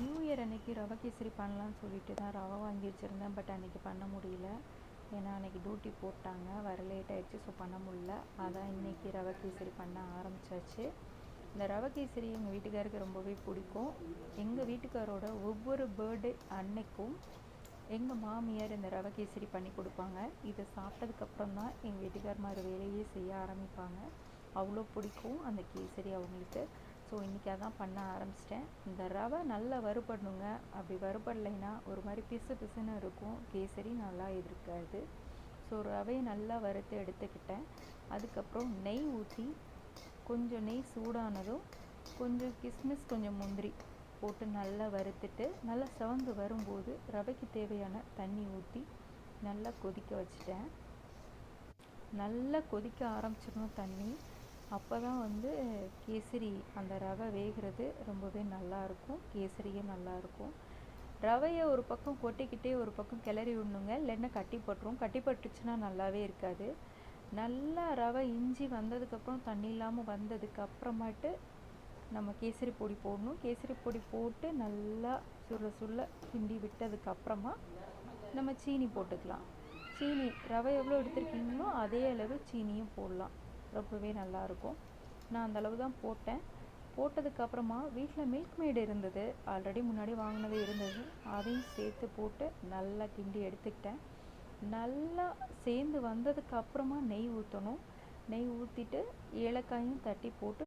New year அன்னைக்கு ரவை கேசரி பண்ணலான்னு சொல்லிட்டு தான் ரவை வாங்கி வச்சுருந்தேன். பட் அன்றைக்கி பண்ண முடியல. ஏன்னா அன்றைக்கி டியூட்டி போட்டாங்க, வர லேட் ஆகிடுச்சு. ஸோ பண்ண முடியல. அதான் இன்றைக்கி ரவை கேசரி பண்ண ஆரம்பித்தாச்சு. இந்த ரவை கேசரி எங்கள் வீட்டுக்காருக்கு ரொம்பவே பிடிக்கும். எங்கள் வீட்டுக்காரோட ஒவ்வொரு பர்த்டே அன்னைக்கும் எங்கள் மாமியார் இந்த ரவை கேசரி பண்ணி கொடுப்பாங்க. இதை சாப்பிட்டதுக்கப்புறம் தான் எங்கள் வீட்டுக்கார் மாதிரி வேலையே செய்ய ஆரம்பிப்பாங்க. அவ்வளோ பிடிக்கும் அந்த கேசரி அவங்களுக்கு. ஸோ இன்றைக்கி அதான் பண்ண ஆரம்பிச்சிட்டேன். இந்த ரவை நல்லா வறுபடணுங்க. அப்படி வறுபடலைன்னா ஒரு மாதிரி பிசு பிசுன்னு இருக்கும், கேசரி நல்லா இருக்காது. ஸோ ரவையை நல்லா வறுத்து எடுத்துக்கிட்டேன். அதுக்கப்புறம் நெய் ஊற்றி, கொஞ்சம் நெய் சூடானதும் கொஞ்சம் கிஸ்மிஸ் கொஞ்சம் முந்திரி போட்டு நல்லா வறுத்துட்டு, நல்லா சிவந்து வரும்போது ரவைக்கு தேவையான தண்ணி ஊற்றி நல்லா கொதிக்க வச்சுட்டேன். நல்லா கொதிக்க ஆரம்பிச்சிடணும் தண்ணி. அப்போ தான் கேசரி அந்த ரவை வேகிறது ரொம்பவே நல்லாயிருக்கும், கேசரியும் நல்லாயிருக்கும். ரவையை ஒரு பக்கம் கொட்டிக்கிட்டே ஒரு பக்கம் கிளறி விடணுங்க, இல்லைன்னா கட்டி பட்டுரும். கட்டி பட்டுச்சுன்னா நல்லாவே இருக்காது. நல்லா ரவை இஞ்சி வந்ததுக்கப்புறம், தண்ணி இல்லாமல் வந்ததுக்கப்புறமாட்டு நம்ம கேசரி பொடி போடணும். கேசரி பொடி போட்டு நல்லா சுருள கிண்டி விட்டதுக்கப்புறமா நம்ம சீனி போட்டுக்கலாம். சீனி ரவை எவ்வளோ எடுத்துருக்கீங்களோ அதே அளவு சீனியும் போடலாம். ரொம்பவே நல்லாயிருக்கும். நான் அந்த அளவு தான் போட்டேன். போட்டதுக்கப்புறமா வீட்டில் மில்க் மேடு இருந்தது, ஆல்ரெடி முன்னாடி வாங்கினது இருந்தது. அதையும் சேர்த்து போட்டு நல்லா கிண்டி எடுத்துக்கிட்டேன். நல்லா சேர்ந்து வந்ததுக்கப்புறமா நெய் ஊற்றணும். நெய் ஊற்றிட்டு ஏலக்காயும் தட்டி போட்டு